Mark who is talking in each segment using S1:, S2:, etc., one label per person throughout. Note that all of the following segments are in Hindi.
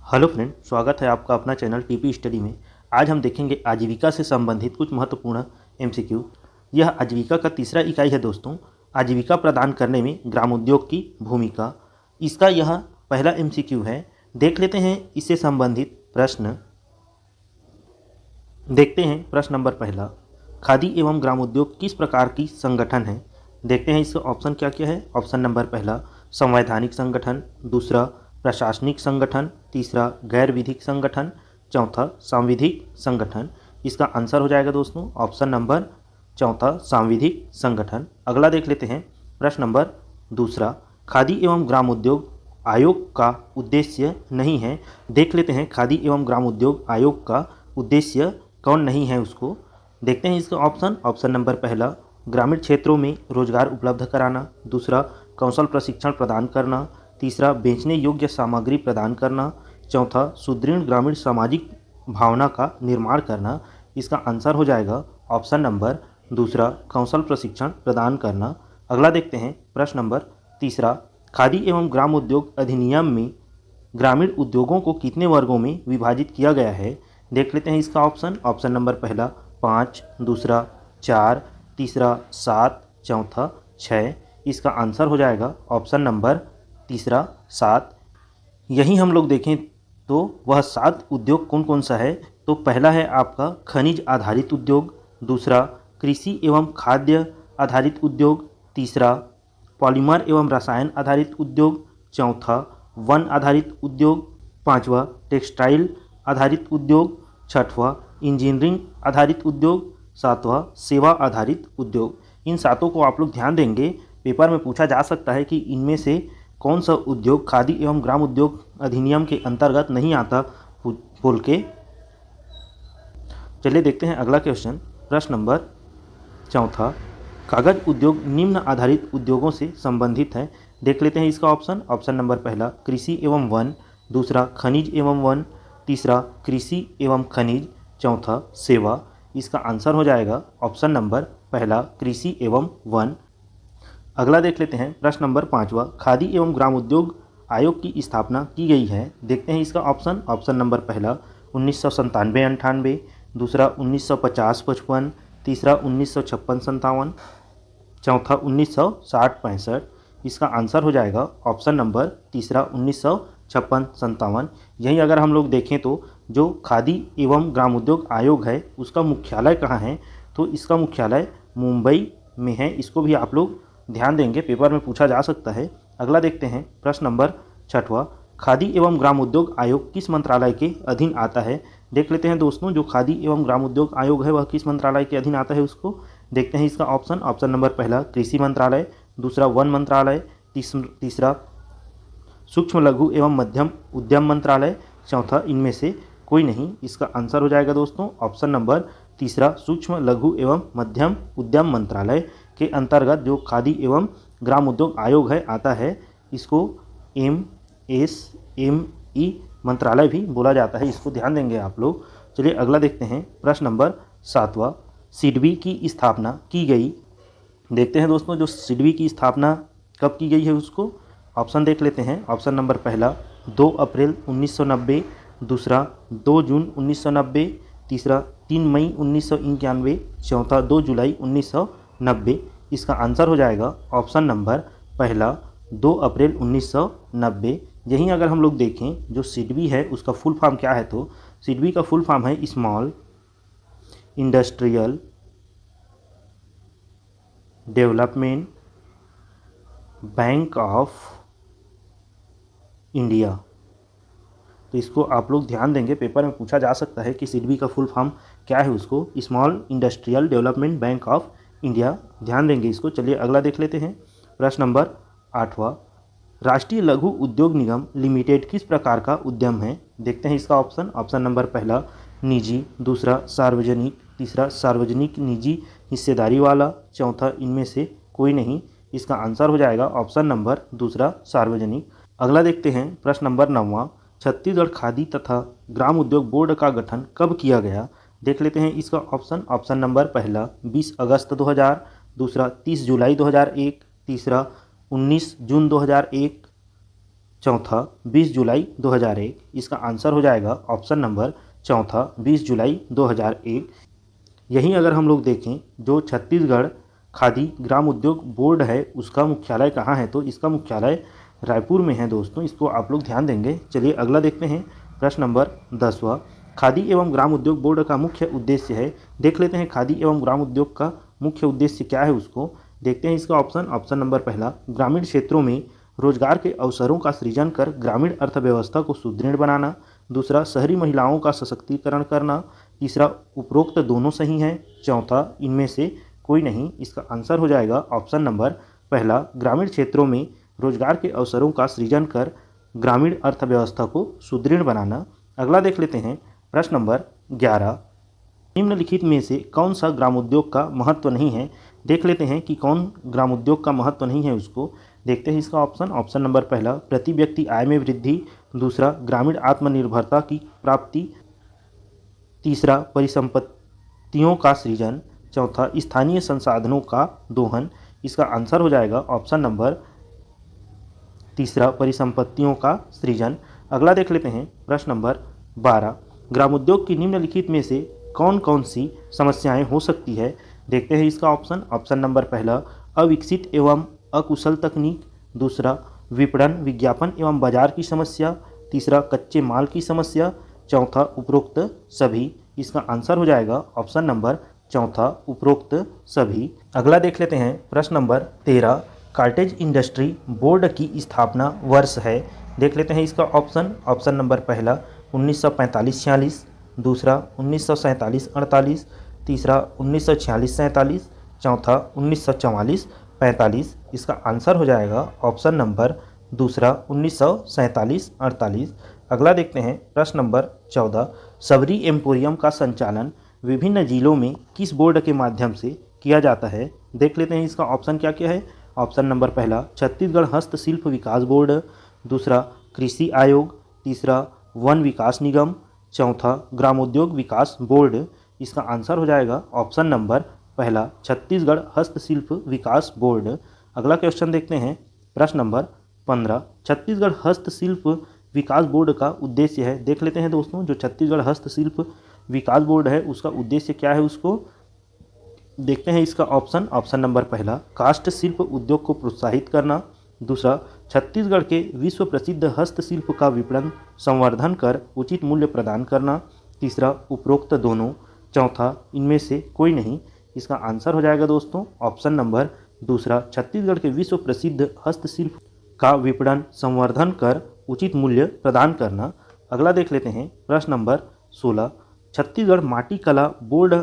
S1: हेलो फ्रेंड, स्वागत है आपका अपना चैनल टीपी स्टडी में। आज हम देखेंगे आजीविका से संबंधित कुछ महत्वपूर्ण एमसीक्यू। यह आजीविका का तीसरा इकाई है दोस्तों। आजीविका प्रदान करने में ग्रामोद्योग की भूमिका, इसका यह पहला एमसीक्यू है। देख लेते हैं इससे संबंधित प्रश्न। देखते हैं प्रश्न नंबर पहला, खादी एवं ग्रामोद्योग किस प्रकार की संगठन है। देखते हैं इसका ऑप्शन क्या क्या है। ऑप्शन नंबर पहला संवैधानिक संगठन, दूसरा प्रशासनिक संगठन, तीसरा गैर विधिक संगठन, चौथा सांविधिक संगठन। इसका आंसर हो जाएगा दोस्तों ऑप्शन नंबर चौथा सांविधिक संगठन। अगला देख लेते हैं प्रश्न नंबर दूसरा, खादी एवं ग्रामोद्योग आयोग का उद्देश्य नहीं है। देख लेते हैं खादी एवं ग्रामोद्योग आयोग का उद्देश्य कौन नहीं है उसको। देखते हैं इसका ऑप्शन नंबर पहला ग्रामीण क्षेत्रों में रोजगार उपलब्ध कराना, दूसरा कौशल प्रशिक्षण प्रदान करना, तीसरा बेचने योग्य सामग्री प्रदान करना, चौथा सुदृढ़ ग्रामीण सामाजिक भावना का निर्माण करना। इसका आंसर हो जाएगा ऑप्शन नंबर दूसरा कौशल प्रशिक्षण प्रदान करना। अगला देखते हैं प्रश्न नंबर तीसरा, खादी एवं ग्राम उद्योग अधिनियम में ग्रामीण उद्योगों को कितने वर्गों में विभाजित किया गया है। देख लेते हैं इसका ऑप्शन नंबर पहला 5, दूसरा 4, तीसरा 7, चौथा 6। इसका आंसर हो जाएगा ऑप्शन नंबर तीसरा 7। यही हम लोग देखें तो वह 7 उद्योग कौन कौन सा है। तो पहला है आपका खनिज आधारित उद्योग, दूसरा कृषि एवं खाद्य आधारित उद्योग, तीसरा पॉलीमर एवं रसायन आधारित उद्योग, चौथा वन आधारित उद्योग, पांचवा टेक्सटाइल आधारित उद्योग, छठवां इंजीनियरिंग आधारित उद्योग, सातवां सेवा आधारित उद्योग। इन सातों को आप लोग ध्यान देंगे, पेपर में पूछा जा सकता है कि इनमें से कौन सा उद्योग खादी एवं ग्राम उद्योग अधिनियम के अंतर्गत नहीं आता बोल के। चलिए देखते हैं अगला क्वेश्चन। प्रश्न नंबर चौथा, कागज उद्योग निम्न आधारित उद्योगों से संबंधित है। देख लेते हैं इसका ऑप्शन नंबर पहला कृषि एवं वन, दूसरा खनिज एवं वन, तीसरा कृषि एवं खनिज, चौथा सेवा। इसका आंसर हो जाएगा ऑप्शन नंबर पहला कृषि एवं वन। अगला देख लेते हैं प्रश्न नंबर पाँचवा, खादी एवं ग्राम उद्योग आयोग की स्थापना की गई है। देखते हैं इसका ऑप्शन नंबर पहला 1997-98, दूसरा 1950-55, तीसरा 1956-57, चौथा 1960-65। इसका आंसर हो जाएगा ऑप्शन नंबर तीसरा 1956-57। यही अगर हम लोग देखें तो जो खादी एवं ग्राम उद्योग आयोग है उसका मुख्यालय कहाँ है, तो इसका मुख्यालय मुंबई में है। इसको भी आप लोग ध्यान देंगे, पेपर में पूछा जा सकता है। अगला देखते हैं प्रश्न नंबर छठवां, खादी एवं ग्राम उद्योग आयोग किस मंत्रालय के अधीन आता है। देख लेते हैं दोस्तों जो खादी एवं ग्राम उद्योग आयोग है वह किस मंत्रालय के अधीन आता है उसको। देखते हैं इसका ऑप्शन नंबर पहला कृषि मंत्रालय, दूसरा वन मंत्रालय, तीसरा सूक्ष्म लघु एवं मध्यम उद्यम मंत्रालय, चौथा इनमें से कोई नहीं। इसका आंसर हो जाएगा दोस्तों ऑप्शन नंबर तीसरा सूक्ष्म लघु एवं मध्यम उद्यम मंत्रालय के अंतर्गत जो खादी एवं ग्राम उद्योग आयोग है आता है। इसको MSME मंत्रालय भी बोला जाता है, इसको ध्यान देंगे आप लोग। चलिए अगला देखते हैं प्रश्न नंबर सातवां, सिडबी की स्थापना की गई। देखते हैं दोस्तों जो सिडबी की स्थापना कब की गई है उसको। ऑप्शन देख लेते हैं। ऑप्शन नंबर पहला 2 अप्रैल 1990, दूसरा 2 जून 1990, तीसरा 3 मई 1991, चौथा 2 जुलाई 1990। इसका आंसर हो जाएगा ऑप्शन नंबर पहला 2 अप्रैल 1990। यहीं अगर हम लोग देखें जो सिडबी है उसका फुल फॉर्म क्या है, तो सिडबी का फुल फॉर्म है small industrial development bank of India. तो इसको आप लोग ध्यान देंगे, पेपर में पूछा जा सकता है कि सिडबी का फुल फॉर्म क्या है उसको। Small industrial development bank of India, ध्यान देंगे इसको। चलिए अगला देख लेते हैं प्रश्न नंबर आठवां, राष्ट्रीय लघु उद्योग निगम लिमिटेड किस प्रकार का उद्यम है। देखते हैं इसका ऑप्शन नंबर पहला निजी, दूसरा सार्वजनिक, तीसरा सार्वजनिक निजी हिस्सेदारी वाला, चौथा इनमें से कोई नहीं। इसका आंसर हो जाएगा ऑप्शन नंबर दूसरा सार्वजनिक। अगला देखते हैं प्रश्न नंबर 9वां, छत्तीसगढ़ खादी तथा ग्राम उद्योग बोर्ड का गठन कब किया गया। देख लेते हैं इसका ऑप्शन नंबर पहला 20 अगस्त 2000, दूसरा 30 जुलाई 2001, तीसरा 19 जून 2001, चौथा 20 जुलाई 2001। इसका आंसर हो जाएगा ऑप्शन नंबर चौथा 20 जुलाई 2001। यहीं अगर हम लोग देखें जो छत्तीसगढ़ खादी ग्राम उद्योग बोर्ड है उसका मुख्यालय कहाँ है, तो इसका मुख्यालय रायपुर में है दोस्तों, इसको आप लोग ध्यान देंगे। चलिए अगला देखते हैं प्रश्न नंबर 10वां। खादी एवं ग्राम उद्योग बोर्ड का मुख्य उद्देश्य है। देख लेते हैं खादी एवं ग्राम उद्योग का मुख्य उद्देश्य क्या है उसको देखते हैं। इसका ऑप्शन नंबर पहला ग्रामीण क्षेत्रों में रोजगार के अवसरों का सृजन कर ग्रामीण अर्थव्यवस्था को सुदृढ़ बनाना। दूसरा शहरी महिलाओं का सशक्तिकरण करना। तीसरा उपरोक्त दोनों सही हैं। चौथा इनमें से कोई नहीं। इसका आंसर हो जाएगा ऑप्शन नंबर पहला ग्रामीण क्षेत्रों में रोजगार के अवसरों का सृजन कर ग्रामीण अर्थव्यवस्था को सुदृढ़ बनाना। अगला देख लेते हैं प्रश्न नंबर 11। निम्नलिखित में से कौन सा ग्रामोद्योग का महत्व नहीं है। देख लेते हैं कि कौन ग्रामोद्योग का महत्व नहीं है उसको देखते हैं। इसका ऑप्शन नंबर पहला प्रति व्यक्ति आय में वृद्धि। दूसरा ग्रामीण आत्मनिर्भरता की प्राप्ति। तीसरा परिसंपत्तियों का सृजन। चौथा स्थानीय संसाधनों का दोहन। इसका आंसर हो जाएगा ऑप्शन नंबर तीसरा परिसंपत्तियों का सृजन। अगला देख लेते हैं प्रश्न नंबर 12। ग्रामोद्योग की निम्नलिखित में से कौन कौन सी समस्याएं हो सकती है। देखते हैं इसका ऑप्शन नंबर पहला अविकसित एवं अकुशल तकनीक। दूसरा विपणन विज्ञापन एवं बाजार की समस्या। तीसरा कच्चे माल की समस्या। चौथा उपरोक्त सभी। इसका आंसर हो जाएगा ऑप्शन नंबर चौथा उपरोक्त सभी। अगला देख लेते हैं प्रश्न नंबर 13। कार्टेज इंडस्ट्री बोर्ड की स्थापना वर्ष है। देख लेते हैं इसका ऑप्शन नंबर पहला 1945-46। दूसरा 1947-48। तीसरा 1946-47। चौथा 1944-45। इसका आंसर हो जाएगा ऑप्शन नंबर दूसरा 1947-48। अगला देखते हैं प्रश्न नंबर 14। सबरी एम्पोरियम का संचालन विभिन्न जिलों में किस बोर्ड के माध्यम से किया जाता है। देख लेते हैं इसका ऑप्शन क्या क्या है। ऑप्शन नंबर पहला छत्तीसगढ़ हस्तशिल्प विकास बोर्ड। दूसरा कृषि आयोग। तीसरा वन विकास निगम। चौथा ग्रामोद्योग विकास बोर्ड। इसका आंसर हो जाएगा ऑप्शन नंबर पहला छत्तीसगढ़ हस्तशिल्प विकास बोर्ड। अगला क्वेश्चन देखते हैं प्रश्न नंबर 15। छत्तीसगढ़ हस्तशिल्प विकास बोर्ड का उद्देश्य है। देख लेते हैं दोस्तों जो छत्तीसगढ़ हस्तशिल्प विकास बोर्ड है उसका उद्देश्य क्या है उसको देखते हैं। इसका ऑप्शन नंबर पहला काष्ठ शिल्प उद्योग को प्रोत्साहित करना। दूसरा छत्तीसगढ़ के विश्व प्रसिद्ध हस्तशिल्प का विपणन संवर्धन कर उचित मूल्य प्रदान करना। तीसरा उपरोक्त दोनों। चौथा इनमें से कोई नहीं। इसका आंसर हो जाएगा दोस्तों ऑप्शन नंबर दूसरा छत्तीसगढ़ के विश्व प्रसिद्ध हस्तशिल्प का विपणन संवर्धन कर उचित मूल्य प्रदान करना। अगला देख लेते हैं प्रश्न नंबर 16। छत्तीसगढ़ माटी कला बोर्ड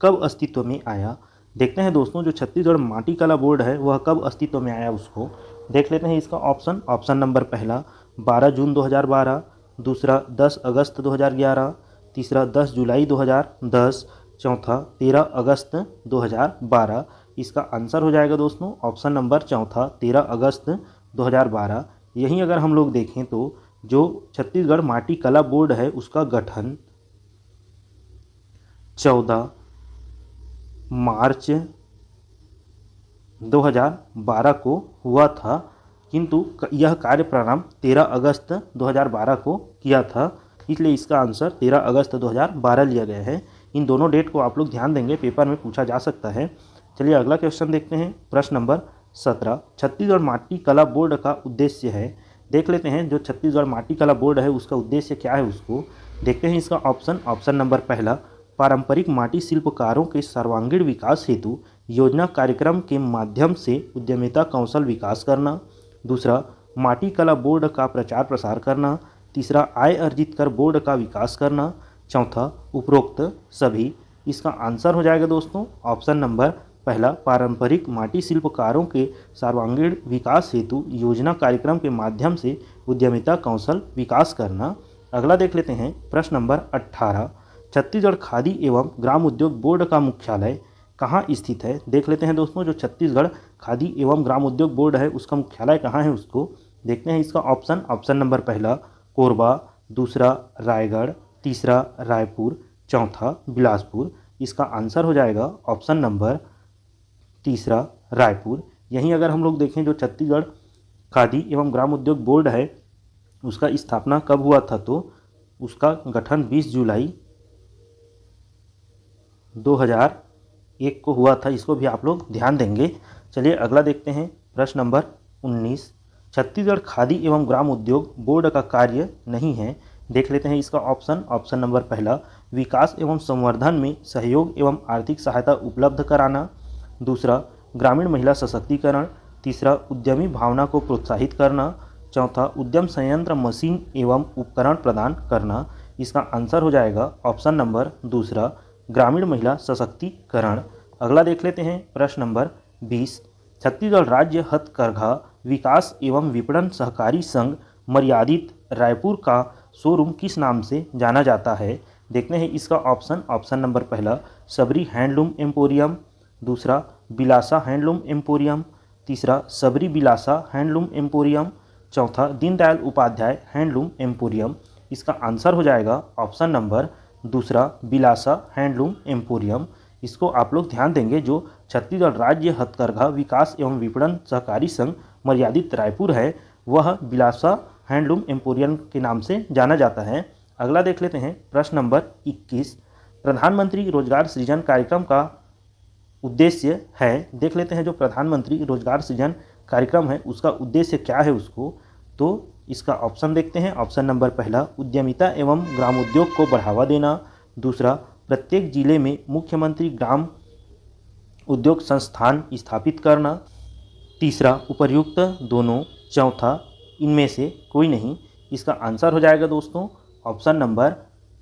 S1: कब अस्तित्व में आया। देखते हैं दोस्तों जो छत्तीसगढ़ माटी कला बोर्ड है वह कब अस्तित्व में आया उसको देख लेते हैं। इसका ऑप्शन नंबर पहला 12 जून 2012। दूसरा 10 अगस्त 2011। तीसरा 10 जुलाई 2010। चौथा 13 अगस्त 2012। इसका आंसर हो जाएगा दोस्तों ऑप्शन नंबर चौथा 13 अगस्त 2012। यहीं अगर हम लोग देखें तो जो छत्तीसगढ़ माटी कला बोर्ड है उसका गठन 14 मार्च 2012 को हुआ था, किंतु यह कार्य प्रारंभ 13 अगस्त 2012 को किया था, इसलिए इसका आंसर 13 अगस्त 2012 लिया गया है। इन दोनों डेट को आप लोग ध्यान देंगे, पेपर में पूछा जा सकता है। चलिए अगला क्वेश्चन देखते हैं प्रश्न नंबर 17। छत्तीसगढ़ माटी कला बोर्ड का उद्देश्य है। देख लेते हैं जो छत्तीसगढ़ माटी कला बोर्ड है उसका उद्देश्य क्या है उसको देखते हैं। इसका ऑप्शन नंबर पहला पारंपरिक माटी शिल्पकारों के सर्वांगीण विकास हेतु योजना कार्यक्रम के माध्यम से उद्यमिता कौशल विकास करना। दूसरा माटी कला बोर्ड का प्रचार प्रसार करना। तीसरा आय अर्जित कर बोर्ड का विकास करना। चौथा उपरोक्त सभी। इसका आंसर हो जाएगा दोस्तों ऑप्शन नंबर पहला पारंपरिक माटी शिल्पकारों के सर्वांगीण विकास हेतु योजना कार्यक्रम के माध्यम से उद्यमिता कौशल विकास करना। अगला देख लेते हैं प्रश्न नंबर 18। छत्तीसगढ़ खादी एवं ग्राम उद्योग बोर्ड का मुख्यालय कहाँ स्थित है। देख लेते हैं दोस्तों जो छत्तीसगढ़ खादी एवं ग्राम उद्योग बोर्ड है उसका मुख्यालय कहाँ है उसको देखते हैं। इसका ऑप्शन नंबर पहला कोरबा। दूसरा रायगढ़। तीसरा रायपुर। चौथा बिलासपुर। इसका आंसर हो जाएगा ऑप्शन नंबर तीसरा रायपुर। यहीं अगर हम लोग देखें जो छत्तीसगढ़ खादी एवं ग्राम उद्योग बोर्ड है उसका स्थापना कब हुआ था, तो उसका गठन 20 जुलाई 2001 को हुआ था। इसको भी आप लोग ध्यान देंगे। चलिए अगला देखते हैं प्रश्न नंबर 19। छत्तीसगढ़ खादी एवं ग्राम उद्योग बोर्ड का कार्य नहीं है। देख लेते हैं इसका ऑप्शन। ऑप्शन नंबर पहला, विकास एवं संवर्धन में सहयोग एवं आर्थिक सहायता उपलब्ध कराना। दूसरा, ग्रामीण महिला सशक्तिकरण। तीसरा, उद्यमी भावना को प्रोत्साहित करना। चौथा, उद्यम संयंत्र मशीन एवं उपकरण प्रदान करना। इसका आंसर हो जाएगा ऑप्शन नंबर दूसरा, ग्रामीण महिला सशक्तिकरण। अगला देख लेते हैं प्रश्न नंबर 20। छत्तीसगढ़ राज्य हथकरघा विकास एवं विपणन सहकारी संघ मर्यादित रायपुर का शोरूम किस नाम से जाना जाता है। देखते हैं इसका ऑप्शन। ऑप्शन नंबर पहला, सबरी हैंडलूम एम्पोरियम। दूसरा, बिलासा हैंडलूम एम्पोरियम। तीसरा, सबरी बिलासा हैंडलूम एम्पोरियम। चौथा, दीनदयाल उपाध्याय हैंडलूम एम्पोरियम। इसका आंसर हो जाएगा ऑप्शन नंबर दूसरा, बिलासा हैंडलूम एम्पोरियम। इसको आप लोग ध्यान देंगे। जो छत्तीसगढ़ राज्य हथकरघा विकास एवं विपणन सहकारी संघ मर्यादित रायपुर है, वह बिलासा हैंडलूम एम्पोरियम के नाम से जाना जाता है। अगला देख लेते हैं प्रश्न नंबर 21। प्रधानमंत्री रोजगार सृजन कार्यक्रम का उद्देश्य है। देख लेते हैं जो प्रधानमंत्री रोजगार सृजन कार्यक्रम है उसका उद्देश्य क्या है उसको। तो इसका ऑप्शन देखते हैं। ऑप्शन नंबर पहला, उद्यमिता एवं ग्रामोद्योग को बढ़ावा देना। दूसरा, प्रत्येक जिले में मुख्यमंत्री ग्राम उद्योग संस्थान स्थापित करना। तीसरा, उपर्युक्त दोनों। चौथा, इनमें से कोई नहीं। इसका आंसर हो जाएगा दोस्तों ऑप्शन नंबर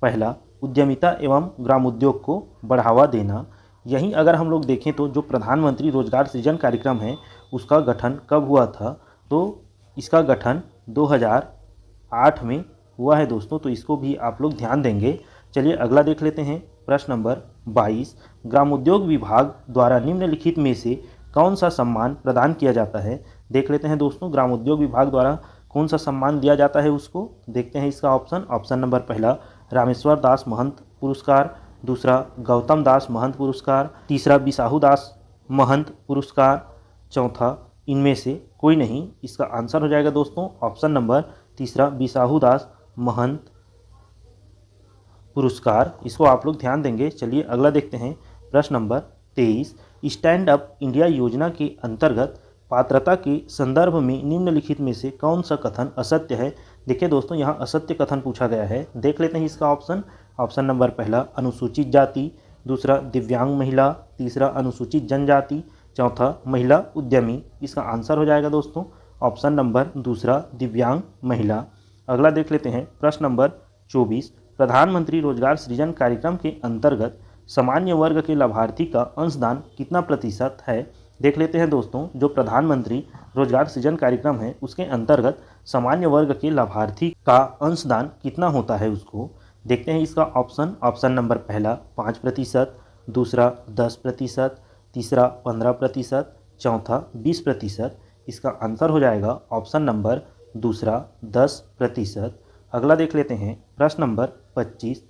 S1: पहला, उद्यमिता एवं ग्रामोद्योग को बढ़ावा देना। यहीं अगर हम लोग देखें तो जो प्रधानमंत्री रोजगार सृजन कार्यक्रम है उसका गठन कब हुआ था, तो इसका गठन 2008 में हुआ है दोस्तों। तो इसको भी आप लोग ध्यान देंगे। चलिए अगला देख लेते हैं प्रश्न नंबर 22। ग्रामोद्योग विभाग द्वारा निम्नलिखित में से कौन सा सम्मान प्रदान किया जाता है। देख लेते हैं दोस्तों ग्रामोद्योग विभाग द्वारा कौन सा सम्मान दिया जाता है उसको। देखते हैं इसका ऑप्शन। ऑप्शन नंबर पहला, रामेश्वर दास महंत पुरस्कार। दूसरा, गौतम दास महंत पुरस्कार। तीसरा, बिसाहू दास महंत पुरस्कार। चौथा, इनमें से कोई नहीं। इसका आंसर हो जाएगा दोस्तों ऑप्शन नंबर तीसरा, बिसाहू दास महंत पुरस्कार। इसको आप लोग ध्यान देंगे। चलिए अगला देखते हैं प्रश्न नंबर 23। स्टैंड अप इंडिया योजना के अंतर्गत पात्रता के संदर्भ में निम्नलिखित में से कौन सा कथन असत्य है। देखिए दोस्तों यहाँ असत्य कथन पूछा गया है। देख लेते हैं इसका ऑप्शन। ऑप्शन नंबर पहला, अनुसूचित जाति। दूसरा, दिव्यांग महिला। तीसरा, अनुसूचित जनजाति। चौथा, महिला उद्यमी। इसका आंसर हो जाएगा दोस्तों ऑप्शन नंबर दूसरा, दिव्यांग महिला। अगला देख लेते हैं प्रश्न नंबर 24। प्रधानमंत्री रोजगार सृजन कार्यक्रम के अंतर्गत सामान्य वर्ग के लाभार्थी का अंशदान कितना प्रतिशत है। देख लेते हैं दोस्तों जो प्रधानमंत्री रोजगार सृजन कार्यक्रम है उसके अंतर्गत सामान्य वर्ग के लाभार्थी का अंशदान कितना होता है उसको। देखते हैं इसका ऑप्शन। ऑप्शन नंबर पहला 5%। दूसरा 10%। तीसरा 15%। चौथा 20%। इसका आंसर हो जाएगा ऑप्शन नंबर दूसरा 10%। अगला देख लेते हैं प्रश्न नंबर 25।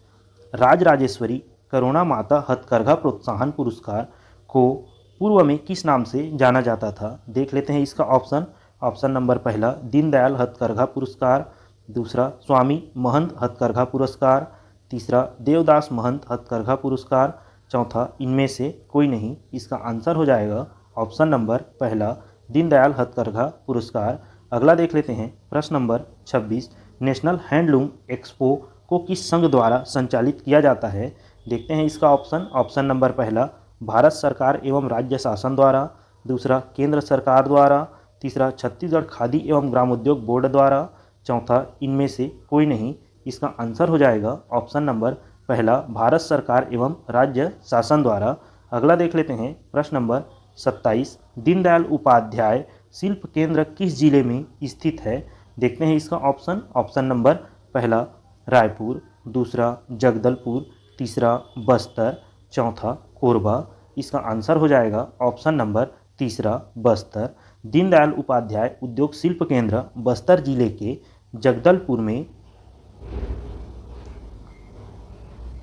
S1: राजराजेश्वरी करुणा माता हथकरघा प्रोत्साहन पुरस्कार को पूर्व में किस नाम से जाना जाता था। देख लेते हैं इसका ऑप्शन। ऑप्शन नंबर पहला, दीनदयाल हथकरघा पुरस्कार। दूसरा, स्वामी महंत हथकरघा पुरस्कार। तीसरा, देवदास महंत हथकरघा पुरस्कार। चौथा, इनमें से कोई नहीं। इसका आंसर हो जाएगा ऑप्शन नंबर पहला, दीनदयाल हथकरघा पुरस्कार। अगला देख लेते हैं प्रश्न नंबर 26। नेशनल हैंडलूम एक्सपो को किस संघ द्वारा संचालित किया जाता है। देखते हैं इसका ऑप्शन। ऑप्शन नंबर पहला, भारत सरकार एवं राज्य शासन द्वारा। दूसरा, केंद्र सरकार द्वारा। तीसरा, छत्तीसगढ़ खादी एवं ग्रामोद्योग बोर्ड द्वारा। चौथा, इनमें से कोई नहीं। इसका आंसर हो जाएगा ऑप्शन नंबर पहला, भारत सरकार एवं राज्य शासन द्वारा। अगला देख लेते हैं प्रश्न नंबर 27। दीनदयाल उपाध्याय शिल्प केंद्र किस जिले में स्थित है। देखते हैं इसका ऑप्शन। ऑप्शन नंबर पहला, रायपुर। दूसरा, जगदलपुर। तीसरा, बस्तर। चौथा, कोरबा। इसका आंसर हो जाएगा ऑप्शन नंबर तीसरा, बस्तर। दीनदयाल उपाध्याय उद्योग शिल्प केंद्र बस्तर जिले के जगदलपुर में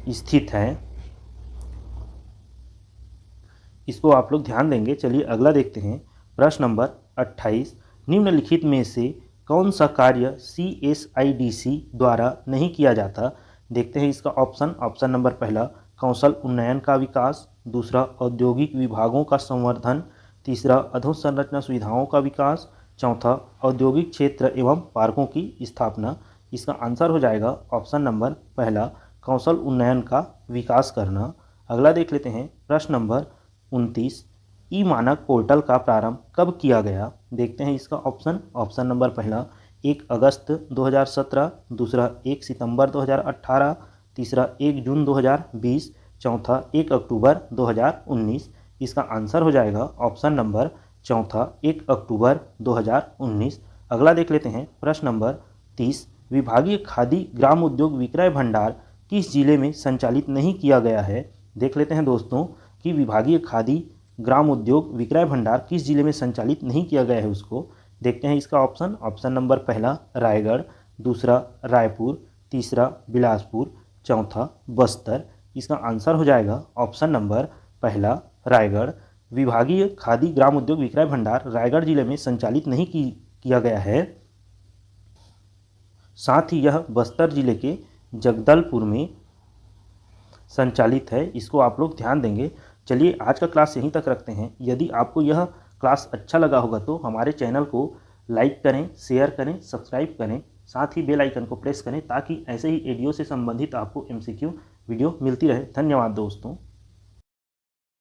S1: स्थित है। इसको आप लोग ध्यान देंगे। चलिए अगला देखते हैं प्रश्न नंबर 28। निम्नलिखित में से कौन सा कार्य CSIDC द्वारा नहीं किया जाता? देखते हैं इसका ऑप्शन नंबर पहला कौशल उन्नयन का विकास, दूसरा औद्योगिक विभागों का संवर्धन, तीसरा अधोसंरचना सुविधाओं का विकास, चौथा औद्योगिक क्षेत्र एवं पार्कों की स्थापना। इसका आंसर हो जाएगा ऑप्शन नंबर पहला कौशल उन्नयन का विकास करना। अगला देख लेते हैं प्रश्न नंबर 29 ई मानक पोर्टल का प्रारंभ कब किया गया? देखते हैं इसका ऑप्शन नंबर पहला 1 अगस्त 2017, दूसरा 1 सितंबर 2018, तीसरा 1 जून 2020, चौथा 1 अक्टूबर 2019। इसका आंसर हो जाएगा ऑप्शन नंबर चौथा 1 अक्टूबर 2019। अगला देख लेते हैं प्रश्न नंबर 30 विभागीय खादी ग्राम उद्योग विक्रय भंडार किस जिले में संचालित नहीं किया गया है? देख लेते हैं दोस्तों कि विभागीय खादी ग्राम उद्योग विक्रय भंडार किस जिले में संचालित नहीं किया गया है उसको। देखते हैं इसका ऑप्शन नंबर पहला रायगढ़, दूसरा रायपुर, तीसरा बिलासपुर, चौथा बस्तर। इसका आंसर हो जाएगा ऑप्शन नंबर पहला रायगढ़। विभागीय खादी ग्राम उद्योग विक्रय भंडार रायगढ़ जिले में संचालित नहीं किया गया है। साथ ही यह बस्तर जिले के जगदलपुर में संचालित है। इसको आप लोग ध्यान देंगे। चलिए आज का क्लास यहीं तक रखते हैं। यदि आपको यह क्लास अच्छा लगा होगा तो हमारे चैनल को लाइक करें, शेयर करें, सब्सक्राइब करें, साथ ही बेल आइकन को प्रेस करें ताकि ऐसे ही वीडियो से संबंधित आपको MCQ वीडियो मिलती रहे। धन्यवाद दोस्तों।